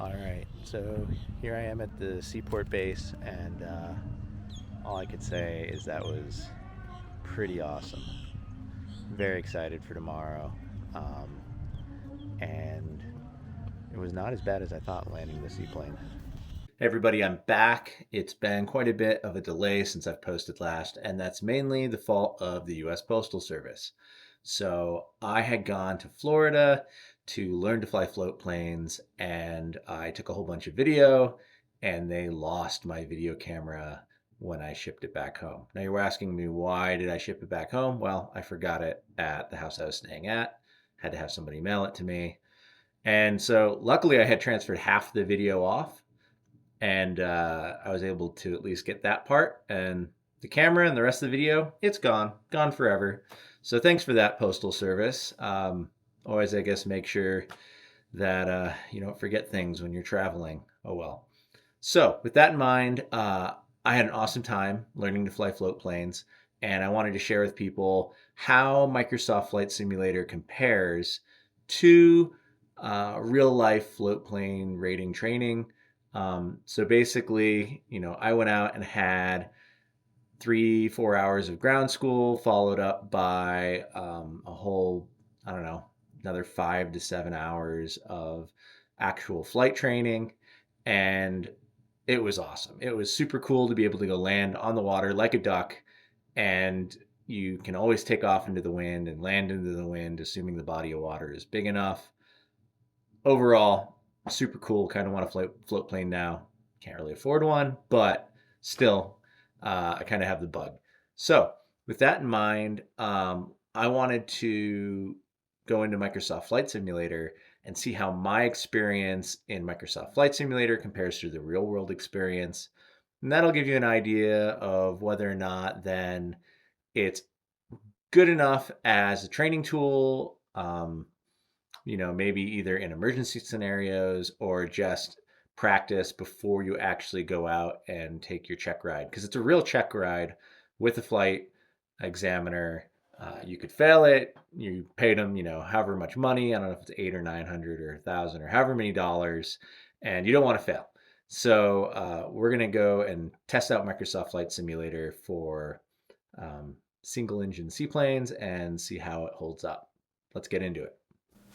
All right, so here I am at the seaport base, and all I could say is that was pretty awesome. Very excited for tomorrow, um, and it was not as bad as I thought landing the seaplane. Hey everybody, I'm back. It's been quite a bit of a delay since I've posted last, and that's mainly the fault of the US Postal Service. So I had gone to Florida to learn to fly float planes, and I took a whole bunch of video, and they lost my video camera when I shipped it back home. Now you were asking me, why did I ship it back home? Well, I forgot it at the house I was staying at, had to have somebody mail it to me. And so luckily I had transferred half the video off, and I was able to at least get that part. And the camera and the rest of the video, it's gone forever. So thanks for that, Postal Service. Always, I guess, make sure that you don't forget things when you're traveling. Oh well. So with that in mind, I had an awesome time learning to fly float planes, and I wanted to share with people how Microsoft Flight Simulator compares to real life float plane rating training. So basically, I went out and had 3-4 hours of ground school, followed up by a whole, I don't know, another 5 to 7 hours of actual flight training. And it was awesome. It was super cool to be able to go land on the water like a duck. And you can always take off into the wind and land into the wind, assuming the body of water is big enough. Overall, super cool. Kind of want to float plane now. Can't really afford one, but still, I kind of have the bug. So with that in mind, I wanted to go into Microsoft Flight Simulator and see how my experience in Microsoft Flight Simulator compares to the real world experience. And that'll give you an idea of whether or not then it's good enough as a training tool, maybe either in emergency scenarios or just practice before you actually go out and take your check ride. Because it's a real check ride with a flight examiner. You could fail it. You paid them, however much money. I don't know if it's 800 or 900 or 1,000 or however many dollars, and you don't want to fail. So we're going to go and test out Microsoft Flight Simulator for single engine seaplanes and see how it holds up. Let's get into it.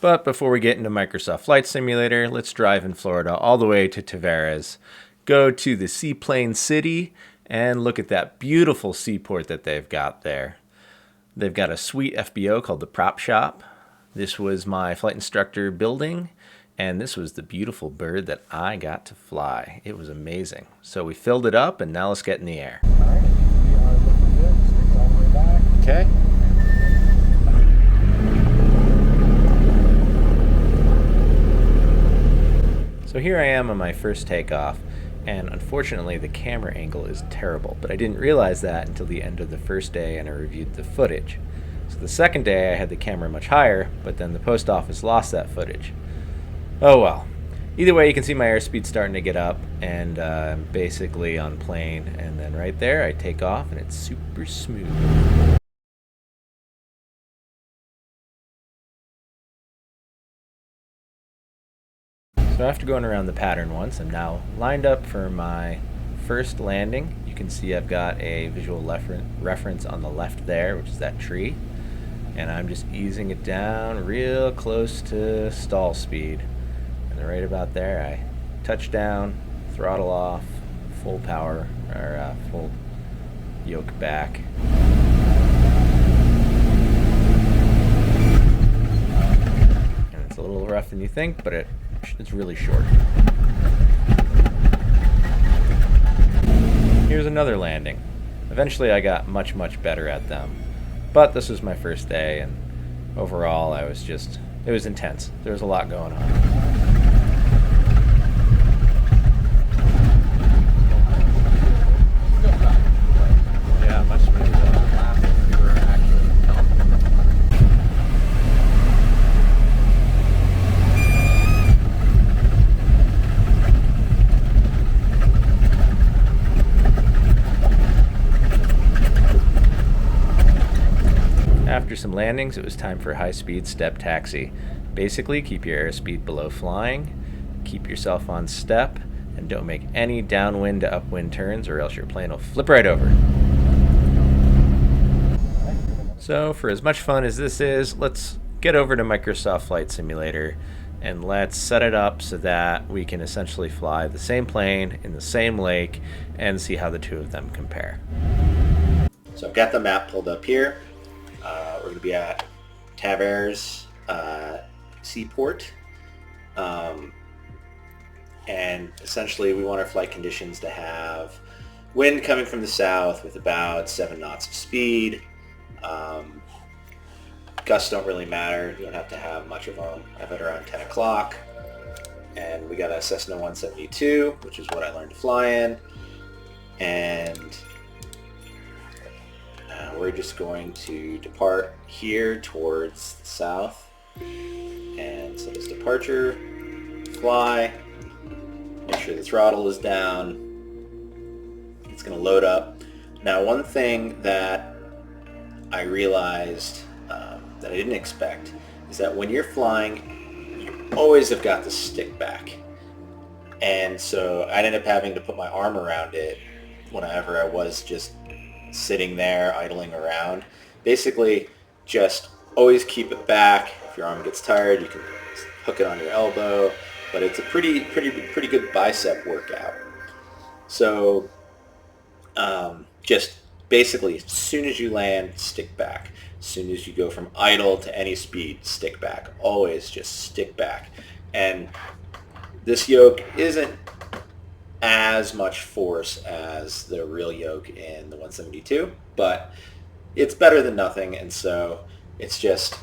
But before we get into Microsoft Flight Simulator, let's drive in Florida all the way to Tavares, go to the Seaplane City, and look at that beautiful seaport that they've got there. They've got a sweet FBO called the Prop Shop. This was my flight instructor building, and this was the beautiful bird that I got to fly. It was amazing. So we filled it up, and now let's get in the air. All right, we are looking good. Stick all the way back. Okay. So here I am on my first takeoff, and unfortunately the camera angle is terrible, but I didn't realize that until the end of the first day and I reviewed the footage. So the second day I had the camera much higher, but then the post office lost that footage. Oh well. Either way, you can see my airspeed starting to get up, and I'm basically on plane, and then right there I take off and it's super smooth. So after going around the pattern once, I'm now lined up for my first landing. You can see I've got a visual reference on the left there, which is that tree. And I'm just easing it down real close to stall speed. And right about there, I touch down, throttle off, full power, or full yoke back. And it's a little rough than you think, but it's really short. Here's another landing. Eventually I got much better at them, but this was my first day, and overall it was intense. There was a lot going on. Yeah, much smoother than the last one we were actually helping. After some landings, it was time for a high-speed step taxi. Basically, keep your airspeed below flying, Keep yourself on step, and don't make any downwind to upwind turns, or else your plane will flip right over. So for as much fun as this is, let's get over to Microsoft Flight Simulator and let's set it up so that we can essentially fly the same plane in the same lake and see how the two of them compare. So I've got the map pulled up here. We're going to be at Tavares Seaport. And essentially we want our flight conditions to have wind coming from the south with about 7 knots of speed. Gusts don't really matter. You don't have to have much of them. I have it around 10 o'clock. And we got a Cessna 172, which is what I learned to fly in. And we're just going to depart here towards the south. And set as departure, fly, make sure the throttle is down. It's going to load up. Now, one thing that I realized that I didn't expect is that when you're flying, you always have got the stick back. And so I ended up having to put my arm around it whenever I was just sitting there idling around. Basically, just always keep it back. If your arm gets tired, you can hook it on your elbow. But it's a pretty good bicep workout. So just basically, as soon as you land, stick back. As soon as you go from idle to any speed, stick back. Always just stick back. And this yoke isn't as much force as the real yoke in the 172, but it's better than nothing. And so it's just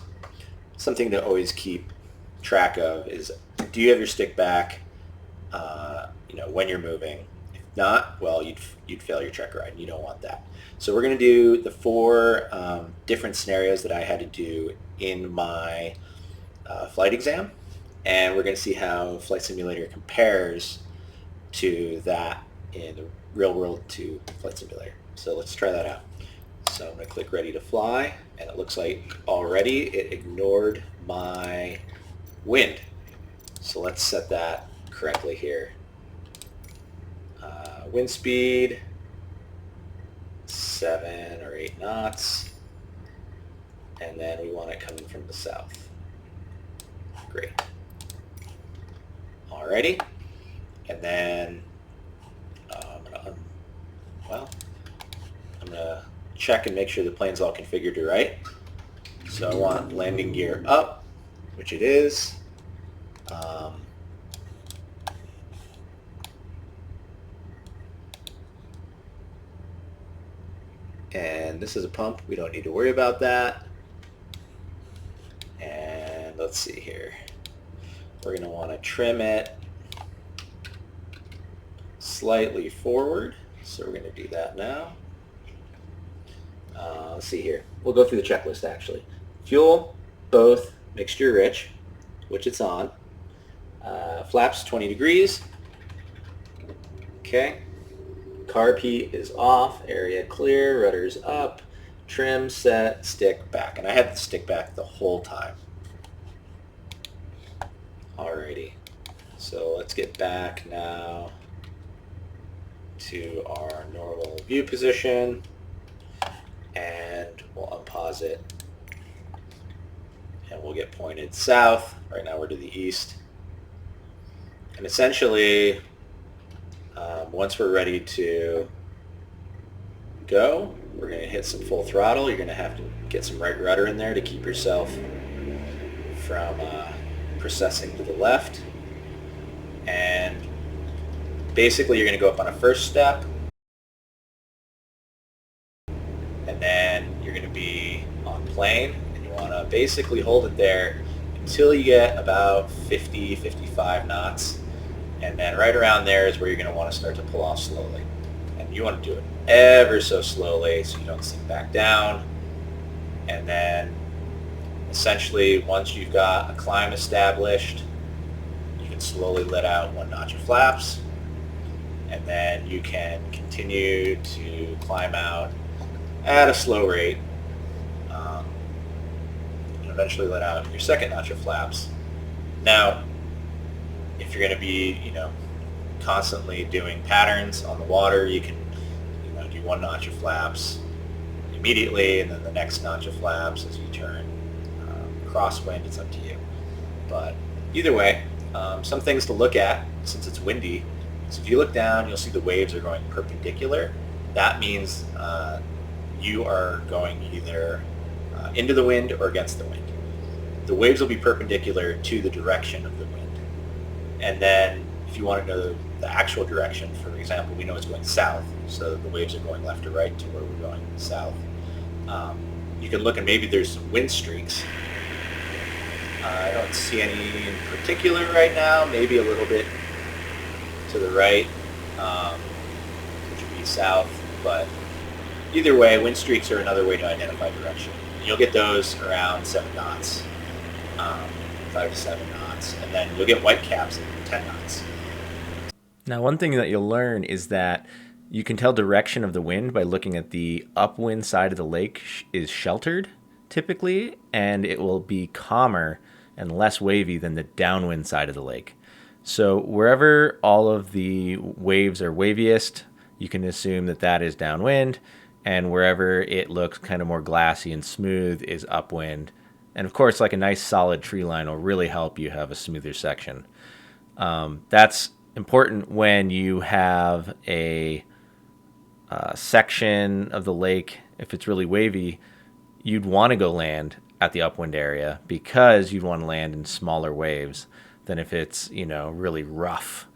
something to always keep track of is, do you have your stick back when you're moving? If not, well, you'd fail your check ride. You don't want that. So we're going to do the 4 different scenarios that I had to do in my flight exam, and we're going to see how Flight Simulator compares to that in the real world to Flight Simulator. So let's try that out. So I'm going to click ready to fly, and it looks like already it ignored my wind. So let's set that correctly here. Wind speed, 7 or 8 knots, and then we want it coming from the south. Great. Alrighty, and then I'm gonna check and make sure the plane's all configured right. So I want landing gear up, which it is. And this is a pump. We don't need to worry about that. And let's see here. We're going to want to trim it slightly forward. So we're going to do that now. Let's see here. We'll go through the checklist actually. Fuel, both mixture rich, which it's on. Flaps 20 degrees. Okay. Carb heat is off, area clear, rudder's up, trim, set, stick back. And I had the stick back the whole time. Alrighty. So let's get back now to our normal view position, and we'll unpause it. And we'll get pointed south. Right now we're to the east. And essentially, once we're ready to go, we're going to hit some full throttle. You're going to have to get some right rudder in there to keep yourself from processing to the left. And basically you're going to go up on a first step, and then you're going to be on plane, and you want to basically hold it there until you get about 50, 55 knots. And then right around there is where you're going to want to start to pull off slowly. And you want to do it ever so slowly so you don't sink back down. And then essentially once you've got a climb established, you can slowly let out 1 notch of flaps. And then you can continue to climb out at a slow rate. And eventually let out your 2nd notch of flaps. Now, if you're going to be, constantly doing patterns on the water, you can, do one notch of flaps immediately, and then the next notch of flaps as you turn crosswind. It's up to you. But either way, some things to look at since it's windy. So if you look down, you'll see the waves are going perpendicular. That means you are going either into the wind or against the wind. The waves will be perpendicular to the direction of the wind. And then if you want to know the actual direction, for example, we know it's going south, so the waves are going left or right to where we're going south. You can look and maybe there's some wind streaks. I don't see any in particular right now, maybe a little bit to the right, which would be south, but either way, wind streaks are another way to identify direction. You'll get those around 7 knots, 5 to 7 knots, and then you'll get white caps at 10 knots. Now, one thing that you'll learn is that you can tell direction of the wind by looking at the upwind side of the lake is sheltered, typically, and it will be calmer and less wavy than the downwind side of the lake. So wherever all of the waves are waviest, you can assume that that is downwind, and wherever it looks kind of more glassy and smooth is upwind. And of course, like a nice solid tree line will really help you have a smoother section. That's important when you have a section of the lake. If it's really wavy, you'd want to go land at the upwind area because you'd want to land in smaller waves than if it's, really rough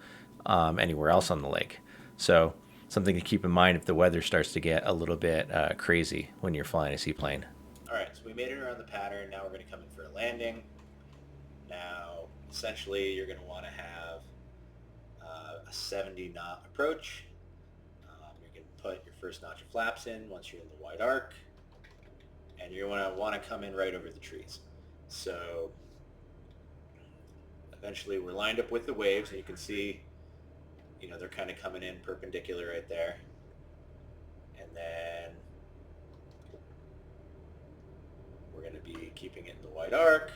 anywhere else on the lake. So something to keep in mind if the weather starts to get a little bit crazy when you're flying a seaplane. All right, so we made it around the pattern. Now we're going to come in for a landing. Now, essentially, you're going to want to have a 70 knot approach. You're going to put your first notch of flaps in once you're in the wide arc, and you're going to want to come in right over the trees. So eventually we're lined up with the waves, and you can see, they're kind of coming in perpendicular right there. And then we're going to be keeping it in the wide arc.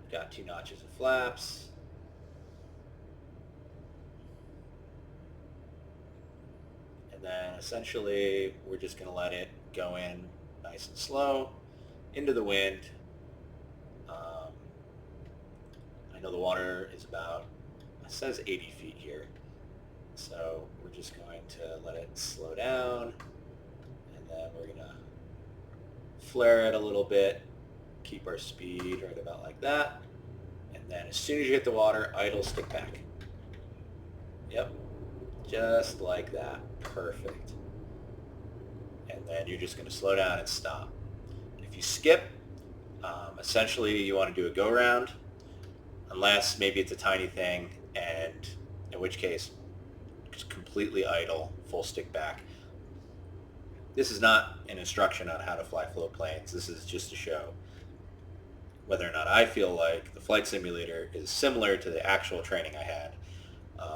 We've got 2 notches of flaps. And then essentially we're just going to let it go in nice and slow into the wind. I know the water is about, it says 80 feet here. So we're just going to let it slow down, and then we're going to flare it a little bit, keep our speed right about like that, and then as soon as you hit the water, idle, stick back. Yep, just like that. Perfect. And then you're just going to slow down and stop. If you skip, essentially you want to do a go-round, unless maybe it's a tiny thing, and in which case, just completely idle, full stick back. This is not an instruction on how to fly float planes. This is just to show whether or not I feel like the flight simulator is similar to the actual training I had.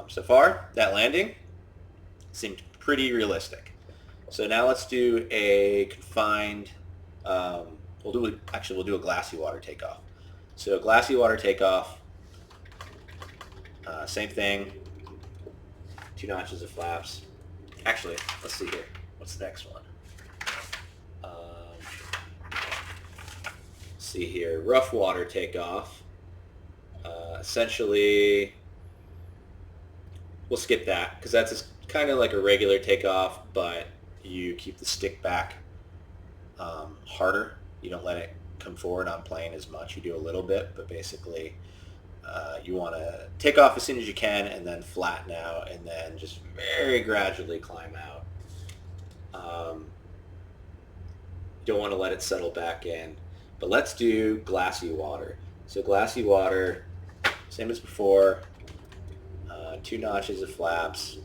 So far, that landing seemed pretty realistic. So now let's do a confined, we'll do a glassy water takeoff. So glassy water takeoff, same thing, 2 notches of flaps. Actually, let's see here. What's the next one? See here, rough water takeoff. Essentially, we'll skip that because that's kind of like a regular takeoff, but you keep the stick back harder. You don't let it come forward on plane as much. You do a little bit, but basically you want to take off as soon as you can and then flatten out and then just very gradually climb out. You don't want to let it settle back in. But let's do glassy water. So glassy water, same as before, 2 notches of flaps,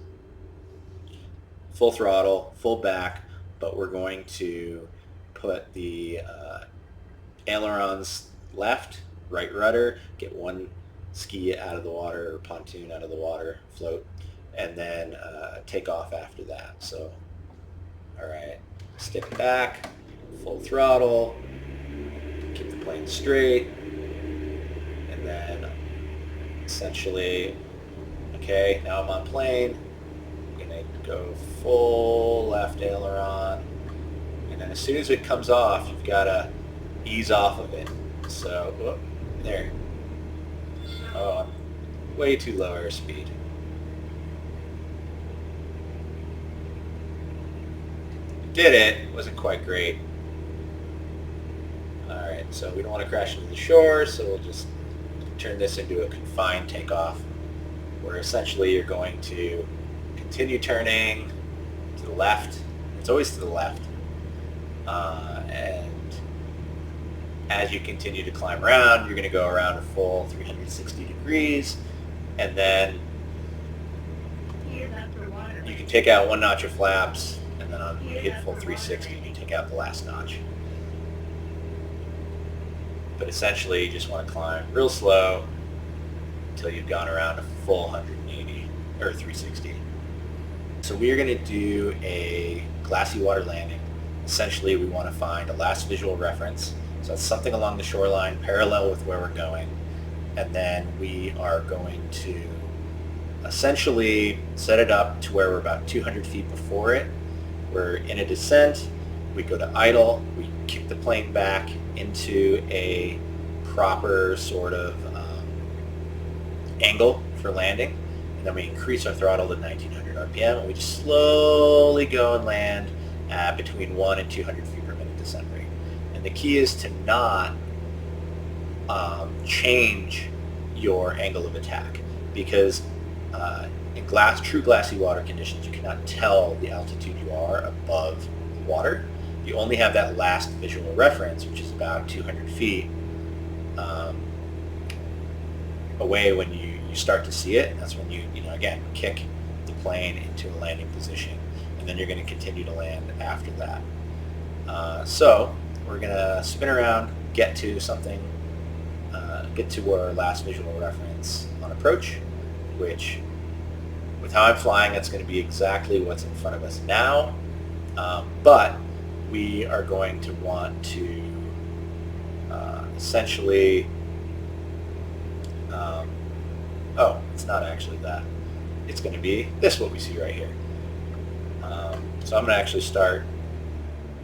full throttle, full back, but we're going to put the ailerons left, right rudder, get one ski out of the water or pontoon out of the water, float, and then take off after that. So, all right, stick back, full throttle, keep the plane straight, and then essentially, okay, now I'm on plane. I'm going to go full left aileron. And then as soon as it comes off, you've got to ease off of it. So, whoop, there. Oh, I'm way too low airspeed. Did it. Wasn't quite great. Alright, so we don't want to crash into the shore, so we'll just turn this into a confined takeoff, where essentially you're going to continue turning to the left. It's always to the left. And as you continue to climb around, you're going to go around a full 360 degrees, and then you can take out one notch of flaps, and then when you hit full 360, you can take out the last notch. But essentially, you just want to climb real slow until you've gone around a full 180 or 360. So we are going to do a glassy water landing. Essentially, we want to find a last visual reference. So that's something along the shoreline parallel with where we're going. And then we are going to essentially set it up to where we're about 200 feet before it. We're in a descent. We go to idle. We kick the plane back into a proper sort of angle for landing. And then we increase our throttle to 1900 RPM. And we just slowly go and land at between 1 and 200 feet per minute descent rate. And the key is to not change your angle of attack, because in true glassy water conditions, you cannot tell the altitude you are above the water. You only have that last visual reference, which is about 200 feet away when you start to see it. And that's when you again, kick the plane into a landing position, and then you're going to continue to land after that. So we're going to spin around, get to something, get to our last visual reference on approach, which with how I'm flying, that's going to be exactly what's in front of us now. But we are going to want to essentially, oh, it's not actually that. It's going to be this, what we see right here. So I'm going to actually start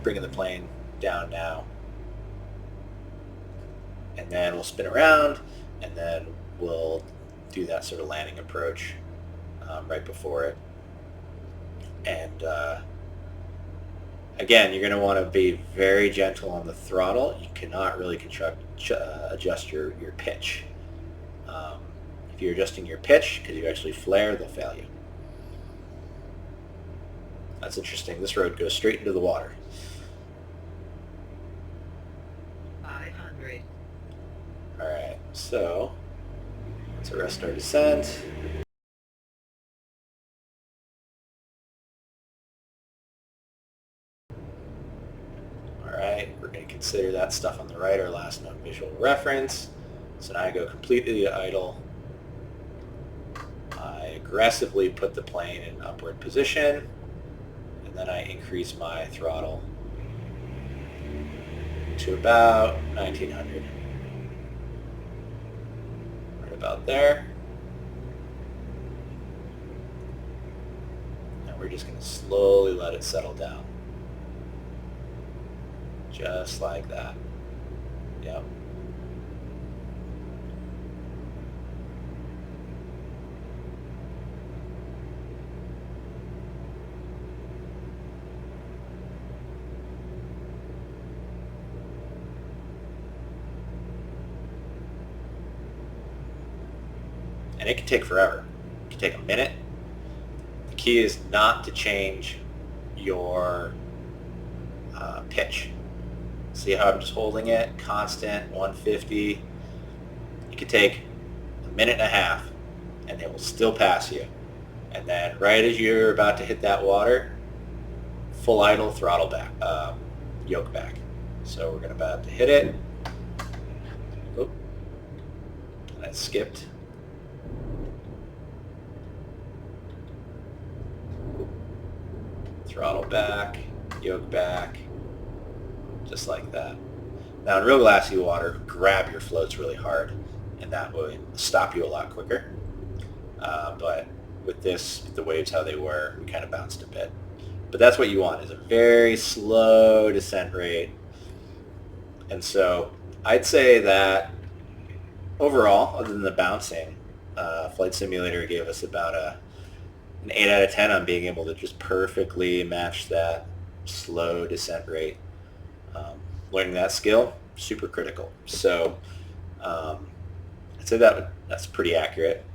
bringing the plane down now. And then we'll spin around, and then we'll do that sort of landing approach right before it. And again, you're going to want to be very gentle on the throttle. You cannot really adjust your pitch. If you're adjusting your pitch, because you actually flare, they'll fail you. That's interesting. This road goes straight into the water. 500. All right, so let's arrest our descent. All right, we're going to consider that stuff on the right our last known visual reference. So now I go completely idle. I aggressively put the plane in upward position, and then I increase my throttle to about 1900. Right about there. And we're just going to slowly let it settle down. Just like that. Yep. And it can take forever. It can take a minute. The key is not to change your pitch. See how I'm just holding it constant, 150. You could take a minute and a half, and it will still pass you. And then right as you're about to hit that water, full idle, throttle back, yoke back. So we're about to hit it. Oop. And I skipped. Throttle back, yoke back, just like that. Now in real glassy water, grab your floats really hard and that would stop you a lot quicker. But with this, the waves how they were, we kind of bounced a bit. But that's what you want, is a very slow descent rate. And so I'd say that overall, other than the bouncing, Flight Simulator gave us about an 8 out of 10 on being able to just perfectly match that slow descent rate. Learning that skill, super critical. So I'd say that's pretty accurate.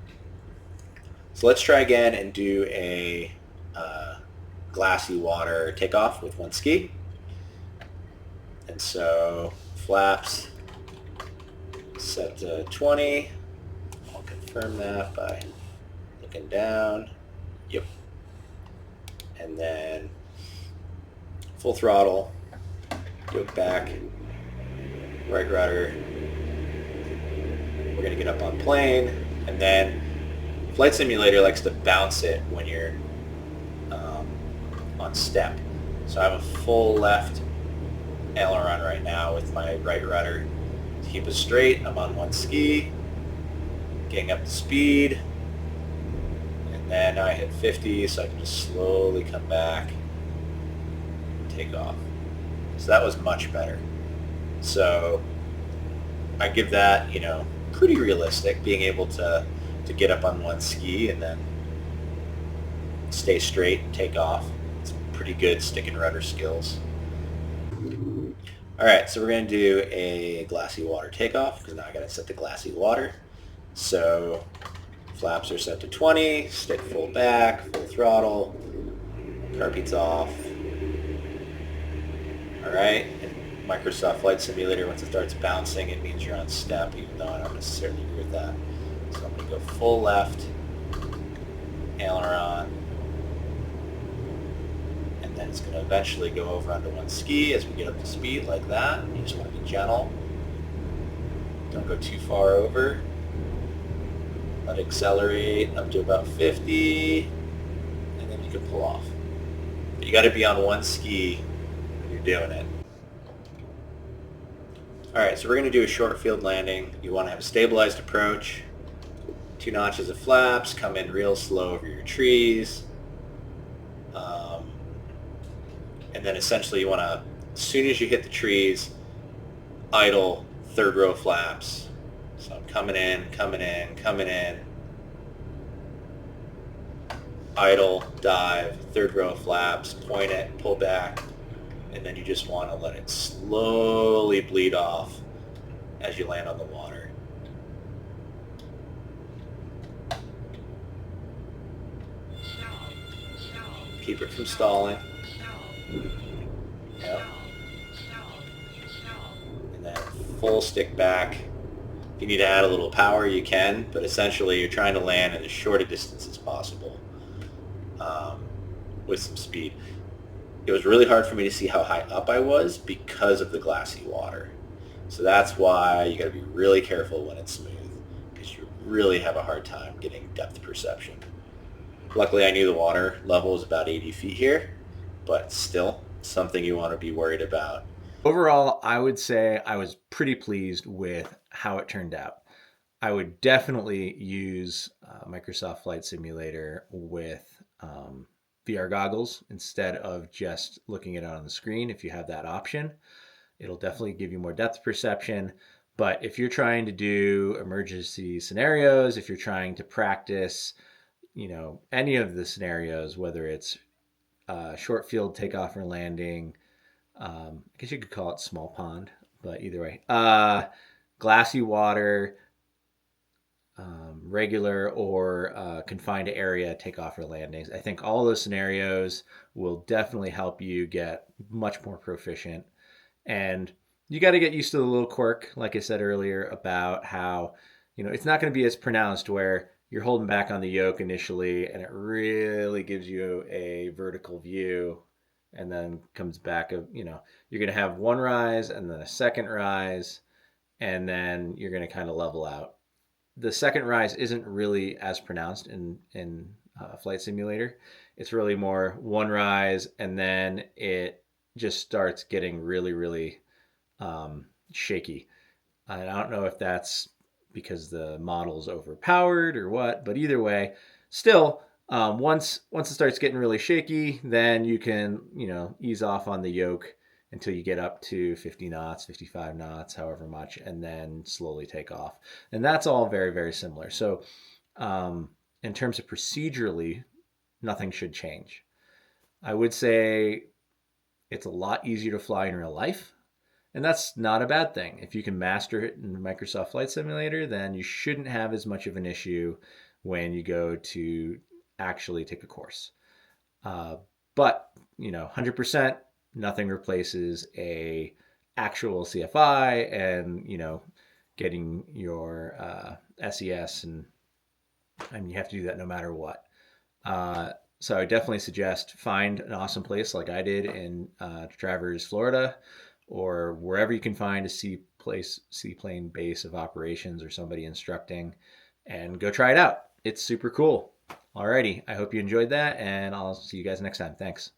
So let's try again and do a glassy water takeoff with one ski. And so flaps set to 20. I'll confirm that by looking down. Yep. And then full throttle, yoke back, right rudder. We're going to get up on plane, and then Flight Simulator likes to bounce it when you're on step. So I have a full left aileron right now with my right rudder. To keep us straight, I'm on one ski, getting up to speed, and then I hit 50, so I can just slowly come back and take off. So that was much better. So I give that, pretty realistic, being able to get up on one ski and then stay straight and take off. It's pretty good stick and rudder skills. All right, so we're going to do a glassy water takeoff because now I got to set the glassy water. So flaps are set to 20, stick full back, full throttle, carpet's off. All right, and Microsoft Flight Simulator, once it starts bouncing, it means you're on step, even though I don't necessarily agree with that. So I'm going to go full left, aileron, and then it's going to eventually go over onto one ski as we get up to speed like that. You just want to be gentle. Don't go too far over. Let it accelerate up to about 50, and then you can pull off. But you got to be on one ski when you're doing it. All right, so we're going to do a short field landing. You want to have a stabilized approach, 2 notches of flaps, come in real slow over your trees, and then essentially you want to, as soon as you hit the trees, idle 3rd row flaps. So I'm coming in, idle, dive, 3rd row flaps, point it, pull back, and then you just want to let it slowly bleed off as you land on the water. Keep it from stalling. Yep. And then full stick back. If you need to add a little power, you can, but essentially you're trying to land at as short a distance as possible with some speed. It was really hard for me to see how high up I was because of the glassy water. So that's why you got to be really careful when it's smooth, because you really have a hard time getting depth perception. Luckily, I knew the water level was about 80 feet here, but still something you want to be worried about. Overall, I would say I was pretty pleased with how it turned out. I would definitely use Microsoft Flight Simulator with VR goggles instead of just looking at it on the screen. If you have that option, it'll definitely give you more depth perception. But if you're trying to do emergency scenarios, if you're trying to practice, any of the scenarios, whether it's short field takeoff or landing, I guess you could call it small pond, but either way, glassy water, regular or confined area takeoff or landings. I think all those scenarios will definitely help you get much more proficient. And you got to get used to the little quirk, like I said earlier, about how, it's not going to be as pronounced where you're holding back on the yoke initially and it really gives you a vertical view and then comes back of, you're going to have one rise and then a second rise, and then you're going to kind of level out. The second rise isn't really as pronounced in Flight Simulator. It's really more one rise, and then it just starts getting really, really shaky. And I don't know if that's because the model's overpowered or what. But either way, still, once it starts getting really shaky, then you can ease off on the yoke until you get up to 50 knots, 55 knots, however much, and then slowly take off. And that's all very, very similar. So in terms of procedurally, nothing should change. I would say it's a lot easier to fly in real life. And that's not a bad thing. If you can master it in Microsoft Flight Simulator, then you shouldn't have as much of an issue when you go to actually take a course. But 100%, nothing replaces a actual CFI and getting your SES, and you have to do that no matter what. So I definitely suggest find an awesome place like I did in Traverse, Florida, or wherever you can find a seaplane base of operations or somebody instructing, and go try it out. It's super cool. Alrighty, I hope you enjoyed that, and I'll see you guys next time. Thanks.